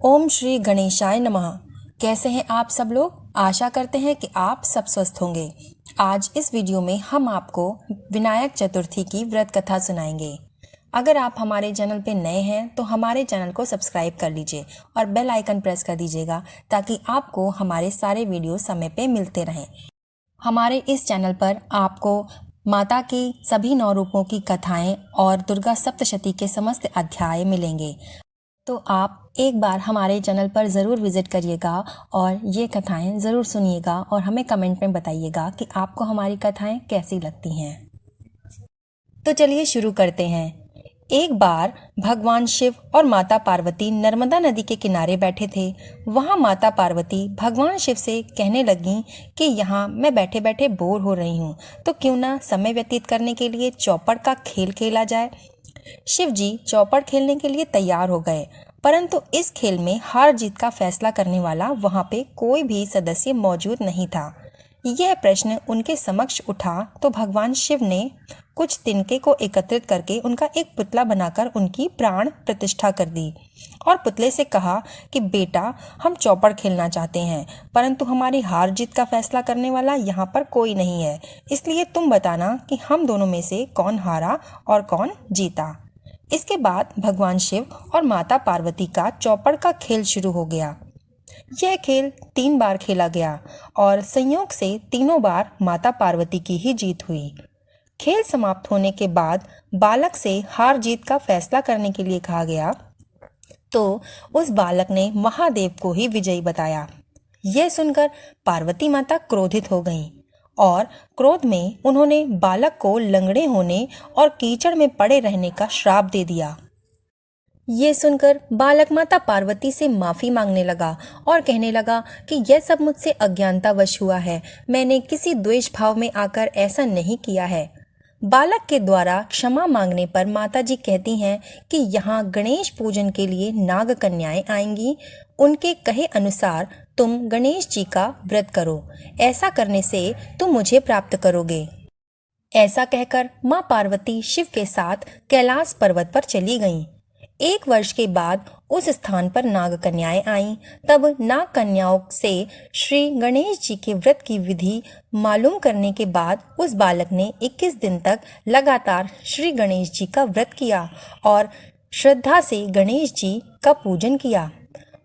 ओम श्री गणेशाय नमः। कैसे हैं आप सब लोग? आशा करते हैं कि आप सब स्वस्थ होंगे। आज इस वीडियो में हम आपको विनायक चतुर्थी की व्रत कथा सुनाएंगे। अगर आप हमारे चैनल पे नए हैं तो हमारे चैनल को सब्सक्राइब कर लीजिए और बेल आइकन प्रेस कर दीजिएगा ताकि आपको हमारे सारे वीडियो समय पे मिलते रहें। हमारे इस चैनल पर आपको माता की सभी 9 रूपों की कथाएं और दुर्गा सप्तशती के समस्त अध्याय मिलेंगे। तो आप एक बार हमारे चैनल पर ज़रूर विज़िट करिएगा और ये कथाएं ज़रूर सुनिएगा और हमें कमेंट में बताइएगा कि आपको हमारी कथाएं कैसी लगती हैं। तो चलिए शुरू करते हैं। एक बार भगवान शिव और माता पार्वती नर्मदा नदी के किनारे बैठे थे। वहाँ माता पार्वती भगवान शिव से कहने लगीं कि यहाँ मैं बैठे बैठे बोर हो रही हूँ, तो क्यों ना समय व्यतीत करने के लिए चौपड़ का खेल खेला जाए। शिव जी चौपड़ खेलने के लिए तैयार हो गए, परंतु इस खेल में हार जीत का फैसला करने वाला वहां पे कोई भी सदस्य मौजूद नहीं था। यह प्रश्न उनके समक्ष उठा तो भगवान शिव ने कुछ तिनके को एकत्रित करके उनका एक पुतला बनाकर उनकी प्राण प्रतिष्ठा कर दी और पुतले से कहा कि बेटा, हम चौपड़ खेलना चाहते हैं, परंतु हमारी हार जीत का फैसला करने वाला यहाँ पर कोई नहीं है, इसलिए तुम बताना कि हम दोनों में से कौन हारा और कौन जीता। इसके बाद भगवान शिव और माता पार्वती का चौपड़ का खेल शुरू हो गया। यह खेल 3 बार खेला गया और संयोग से तीनों बार माता पार्वती की ही जीत हुई। खेल समाप्त होने के बाद बालक से हार जीत का फैसला करने के लिए कहा गया, तो उस बालक ने महादेव को ही विजयी बताया। यह सुनकर पार्वती माता क्रोधित हो गईं और क्रोध में उन्होंने बालक को लंगड़े होने और कीचड़ में पड़े रहने का श्राप दे दिया। ये सुनकर बालक माता पार्वती से माफी मांगने लगा और कहने लगा कि यह सब मुझसे अज्ञानतावश हुआ है, मैंने किसी द्वेष भाव में आकर ऐसा नहीं किया है। बालक के द्वारा क्षमा मांगने पर माताजी कहती हैं कि यहाँ गणेश पूजन के लिए नाग कन्याएं आएंगी, उनके कहे अनुसार तुम गणेश जी का व्रत करो, ऐसा करने से तुम मुझे प्राप्त करोगे। ऐसा कहकर माँ पार्वती शिव के साथ कैलाश पर्वत पर चली गईं। 1 वर्ष के बाद उस स्थान पर नाग कन्याएं आईं। तब नाग कन्याओं से श्री गणेश जी के व्रत की विधि मालूम करने के बाद उस बालक ने 21 दिन तक लगातार श्री गणेश जी का व्रत किया और श्रद्धा से गणेश जी का पूजन किया।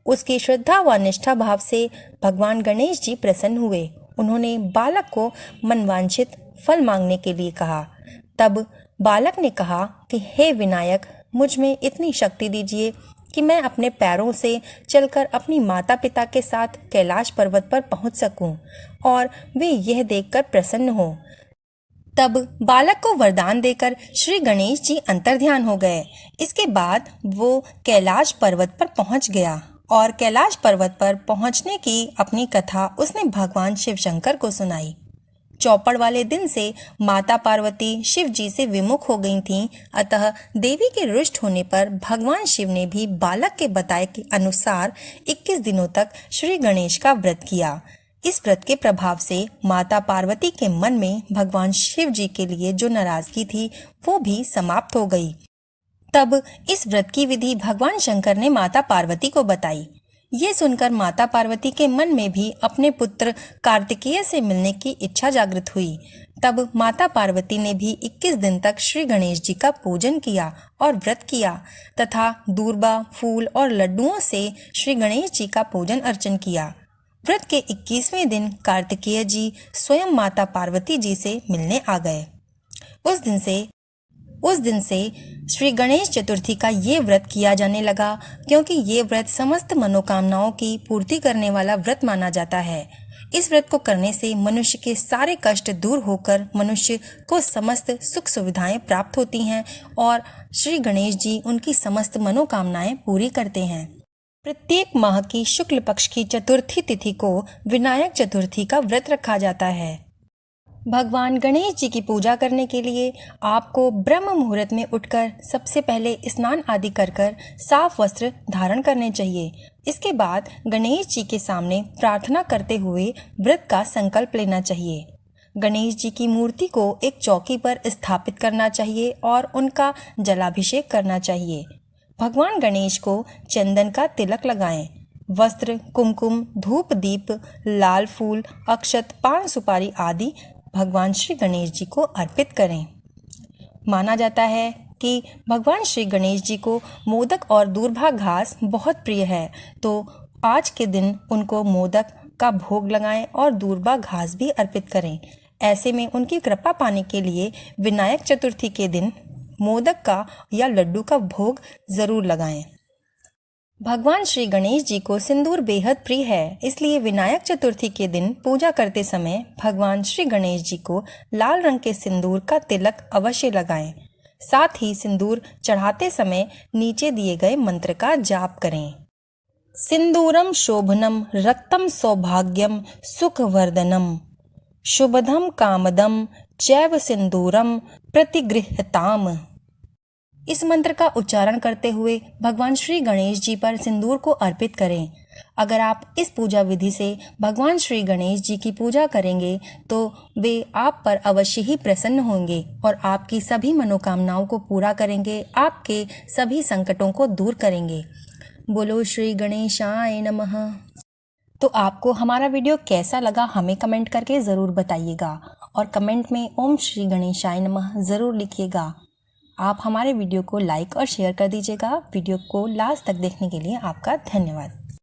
उसकी श्रद्धा व निष्ठा भाव से भगवान गणेश जी प्रसन्न हुए। उन्होंने बालक को मनवांछित फल मांगने के लिए कहा। तब बालक ने कहा कि हे विनायक, मुझ में इतनी शक्ति दीजिए कि मैं अपने पैरों से चलकर अपनी माता पिता के साथ कैलाश पर्वत पर पहुंच सकूं और वे यह देखकर प्रसन्न हो। तब बालक को वरदान देकर श्री गणेश जी अंतर्ध्यान हो गए। इसके बाद वो कैलाश पर्वत पर पहुंच गया और कैलाश पर्वत पर पहुंचने की अपनी कथा उसने भगवान शिव शंकर को सुनाई। चौपड़ वाले दिन से माता पार्वती शिव जी से विमुख हो गई थीं, अतः देवी के रुष्ट होने पर भगवान शिव ने भी बालक के बताए के अनुसार 21 दिनों तक श्री गणेश का व्रत किया। इस व्रत के प्रभाव से माता पार्वती के मन में भगवान शिव जी के लिए जो नाराजगी थी वो भी समाप्त हो गई। तब इस व्रत की विधि भगवान शंकर ने माता पार्वती को बताई। ये सुनकर माता पार्वती के मन में भी अपने पुत्र कार्तिकेय से मिलने की इच्छा जागृत हुई। तब माता पार्वती ने भी 21 दिन तक श्री गणेश जी का पूजन किया और व्रत किया तथा दूर्बा, फूल और लड्डुओं से श्री गणेश जी का पूजन अर्चन किया। व्रत के 21वें दिन कार्तिकेय जी स्वयं माता पार्वती जी से मिलने आ गए। उस दिन से श्री गणेश चतुर्थी का ये व्रत किया जाने लगा, क्योंकि ये व्रत समस्त मनोकामनाओं की पूर्ति करने वाला व्रत माना जाता है। इस व्रत को करने से मनुष्य के सारे कष्ट दूर होकर मनुष्य को समस्त सुख सुविधाएं प्राप्त होती हैं और श्री गणेश जी उनकी समस्त मनोकामनाएं पूरी करते हैं। प्रत्येक माह की शुक्ल पक्ष की चतुर्थी तिथि को विनायक चतुर्थी का व्रत रखा जाता है। भगवान गणेश जी की पूजा करने के लिए आपको ब्रह्म मुहूर्त में उठकर सबसे पहले स्नान आदि कर साफ वस्त्र धारण करने चाहिए। इसके बाद गणेश जी के सामने प्रार्थना करते हुए व्रत का संकल्प लेना चाहिए। गणेश जी की मूर्ति को एक चौकी पर स्थापित करना चाहिए और उनका जलाभिषेक करना चाहिए। भगवान गणेश को चंदन का तिलक लगाएं। वस्त्र, कुमकुम, धूप दीप, लाल फूल, अक्षत, पान सुपारी आदि भगवान श्री गणेश जी को अर्पित करें। माना जाता है कि भगवान श्री गणेश जी को मोदक और दूर्वा घास बहुत प्रिय है, तो आज के दिन उनको मोदक का भोग लगाएं और दूर्वा घास भी अर्पित करें। ऐसे में उनकी कृपा पाने के लिए विनायक चतुर्थी के दिन मोदक का या लड्डू का भोग जरूर लगाएं। भगवान श्री गणेश जी को सिंदूर बेहद प्रिय है, इसलिए विनायक चतुर्थी के दिन पूजा करते समय भगवान श्री गणेश जी को लाल रंग के सिंदूर का तिलक अवश्य लगाएं। साथ ही सिंदूर चढ़ाते समय नीचे दिए गए मंत्र का जाप करें। सिंदूरम शोभनम रक्तम सौभाग्यम सुखवर्धनम शुभदम कामदम चैव सिंदूरम प्रतिगृह्यताम। इस मंत्र का उच्चारण करते हुए भगवान श्री गणेश जी पर सिंदूर को अर्पित करें। अगर आप इस पूजा विधि से भगवान श्री गणेश जी की पूजा करेंगे तो वे आप पर अवश्य ही प्रसन्न होंगे और आपकी सभी मनोकामनाओं को पूरा करेंगे, आपके सभी संकटों को दूर करेंगे। बोलो श्री गणेशाय नमः। तो आपको हमारा वीडियो कैसा लगा हमें कमेंट करके ज़रूर बताइएगा और कमेंट में ओम श्री गणेशाय नमः ज़रूर लिखिएगा। आप हमारे वीडियो को लाइक और शेयर कर दीजिएगा। वीडियो को लास्ट तक देखने के लिए आपका धन्यवाद।